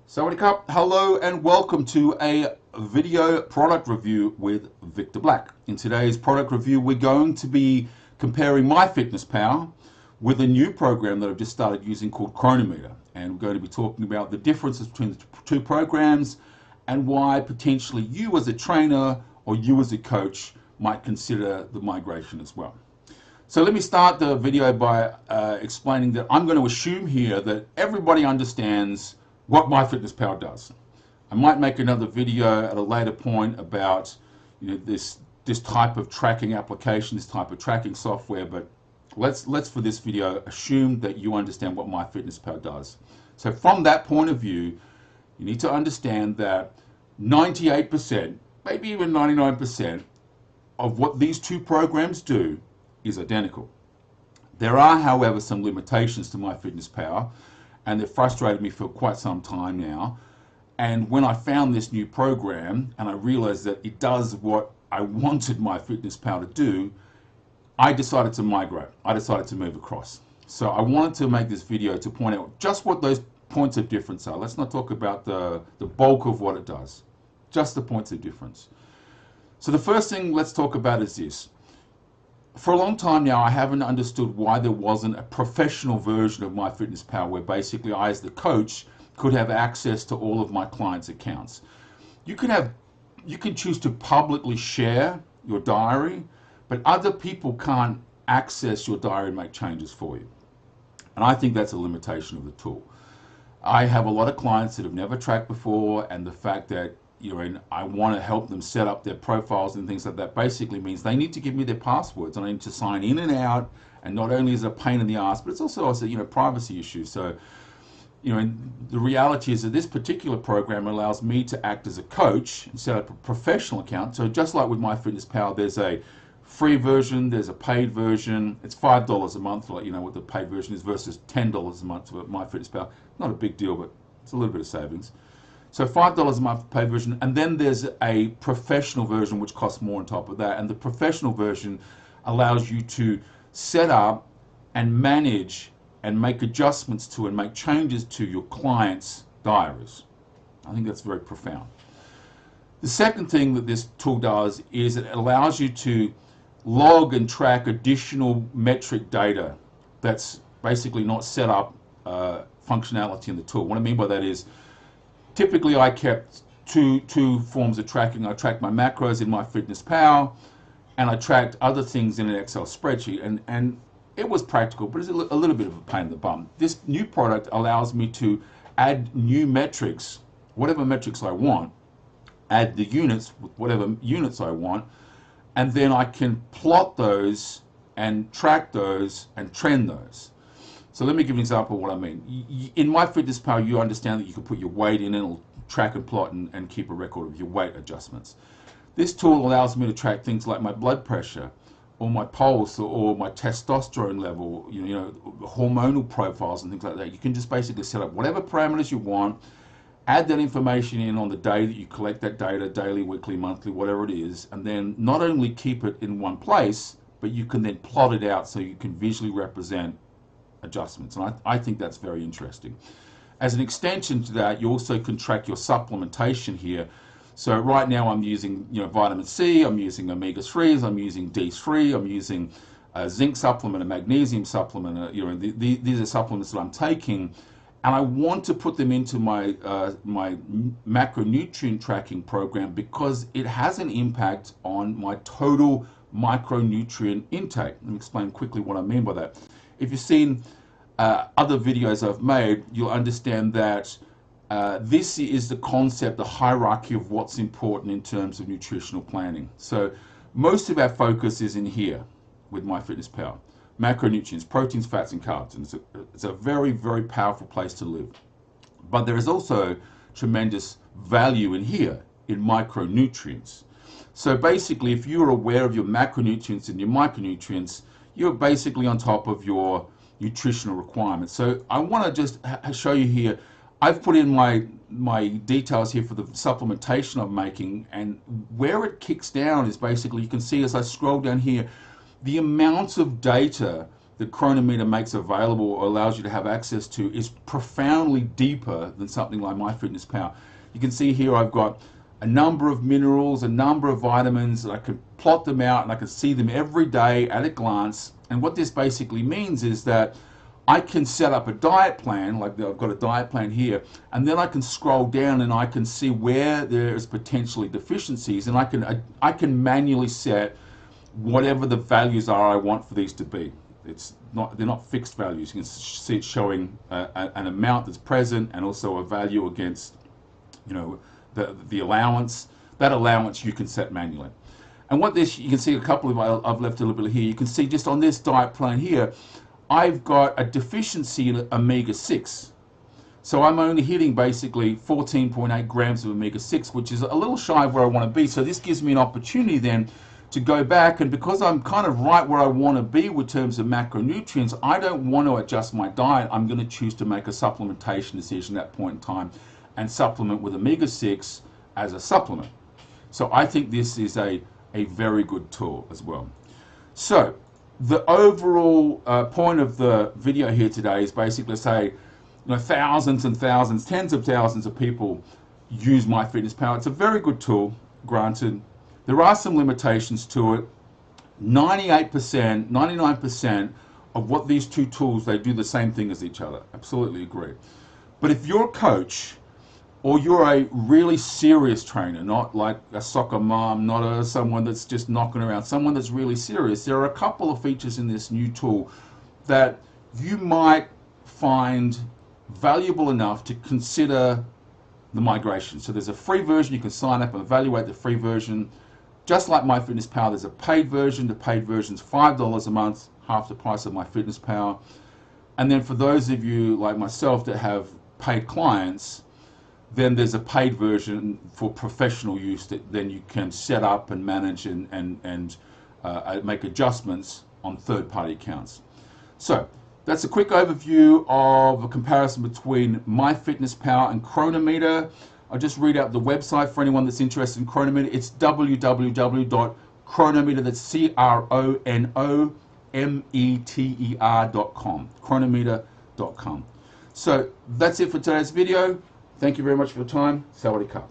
Sawadee Cup, hello and welcome to a video product review with Victor Black. In today's product review, we're going to be comparing MyFitnessPal with a new program that I've just started using called Cronometer. And we're going to be talking about the differences between the two programs and why potentially you as a trainer or you as a coach might consider the migration as well. So let me start the video by explaining that I'm going to assume here that everybody understands what MyFitnessPal does. I might make another video at a later point about this type of tracking application, this type of tracking software, but let's for this video assume that you understand what MyFitnessPal does. So from that point of view, you need to understand that 98%, maybe even 99% of what these two programs do is identical. There are, however, some limitations to MyFitnessPal, and they've frustrated me for quite some time now. And when I found this new program and I realized that it does what I wanted MyFitnessPal to do, I decided to migrate. I decided to move across. So I wanted to make this video to point out just what those points of difference are. Let's not talk about the bulk of what it does, just the points of difference. So the first thing let's talk about is this. For a long time now, I haven't understood why there wasn't a professional version of MyFitnessPal where basically I, as the coach, could have access to all of my clients' accounts. You can choose to publicly share your diary, but other people can't access your diary and make changes for you. And I think that's a limitation of the tool. I have a lot of clients that have never tracked before, and the fact that I want to help them set up their profiles and things like that basically means they need to give me their passwords and I need to sign in and out, and not only is it a pain in the ass, but it's also a privacy issue. So and the reality is that this particular program allows me to act as a coach and set up a professional account. So just like with MyFitnessPal, there's a free version, there's a paid version. It's $5 a month, like what the paid version is, versus $10 a month for MyFitnessPal. Not a big deal, but it's a little bit of savings. So $5 a month paid version, and then there's a professional version which costs more on top of that. And the professional version allows you to set up and manage and make adjustments to and make changes to your clients' diaries. I think that's very profound. The second thing that this tool does is it allows you to log and track additional metric data that's basically not set up functionality in the tool. What I mean by that is, typically I kept two forms of tracking. I tracked my macros in MyFitnessPal, and I tracked other things in an Excel spreadsheet, and it was practical, but it's a little bit of a pain in the bum. This new product allows me to add new metrics, whatever metrics I want, add the units with whatever units I want, and then I can plot those and track those and trend those. So let me give an example of what I mean. In MyFitnessPal, you understand that you can put your weight in and it'll track and plot and keep a record of your weight adjustments. This tool allows me to track things like my blood pressure, or my pulse, or my testosterone level, hormonal profiles and things like that. You can just basically set up whatever parameters you want, add that information in on the day that you collect that data, daily, weekly, monthly, whatever it is, and then not only keep it in one place, but you can then plot it out so you can visually represent adjustments. And I think that's very interesting. As an extension to that, you also can track your supplementation here. So right now I'm using vitamin C, I'm using omega-3s, I'm using D3, I'm using a zinc supplement, a magnesium supplement. These are supplements that I'm taking, and I want to put them into my my macronutrient tracking program because it has an impact on my total micronutrient intake. Let me explain quickly what I mean by that. If you've seen other videos I've made, you'll understand that this is the concept, the hierarchy of what's important in terms of nutritional planning. So most of our focus is in here with MyFitnessPal. Macronutrients, proteins, fats, and carbs. And it's a very, very powerful place to live. But there is also tremendous value in here, in micronutrients. So basically, if you're aware of your macronutrients and your micronutrients, you're basically on top of your nutritional requirements. So I want to just show you here. I've put in my details here for the supplementation I'm making, and where it kicks down is basically, you can see as I scroll down here, the amount of data that Cronometer makes available or allows you to have access to is profoundly deeper than something like MyFitnessPal. You can see here I've got a number of minerals, a number of vitamins, and I can plot them out and I can see them every day at a glance. And what this basically means is that I can set up a diet plan, like I've got a diet plan here, and then I can scroll down and I can see where there's potentially deficiencies, and I can manually set whatever the values are I want for these to be. They're not fixed values. You can see it showing an amount that's present and also a value against, you know, the allowance. That allowance you can set manually. And what this, you can see a couple of, I've left a little bit here. You can see just on this diet plan here, I've got a deficiency in omega-6. So I'm only hitting basically 14.8 grams of omega-6, which is a little shy of where I want to be. So this gives me an opportunity then to go back, and because I'm kind of right where I want to be with terms of macronutrients, I don't want to adjust my diet. I'm going to choose to make a supplementation decision at that point in time and supplement with omega-6 as a supplement. So I think this is a very good tool as well. So the overall point of the video here today is basically to say, you know, thousands and thousands, tens of thousands of people use MyFitnessPal. It's a very good tool, granted. There are some limitations to it. 98%, 99% of what these two tools, they do the same thing as each other. Absolutely agree. But if you're a coach or you're a really serious trainer, not like a soccer mom, not someone that's just knocking around, someone that's really serious, there are a couple of features in this new tool that you might find valuable enough to consider the migration. So there's a free version. You can sign up and evaluate the free version. Just like MyFitnessPal, there's a paid version. The paid version is $5 a month, half the price of MyFitnessPal. And then for those of you like myself that have paid clients, then there's a paid version for professional use that then you can set up and manage and make adjustments on third-party accounts. So that's a quick overview of a comparison between MyFitnessPal and Cronometer. I'll just read out the website for anyone that's interested in Cronometer. It's www.cronometer, that's CRONOMETER.com, cronometer.com. So that's it for today's video. Thank you very much for your time. Sawadee ka.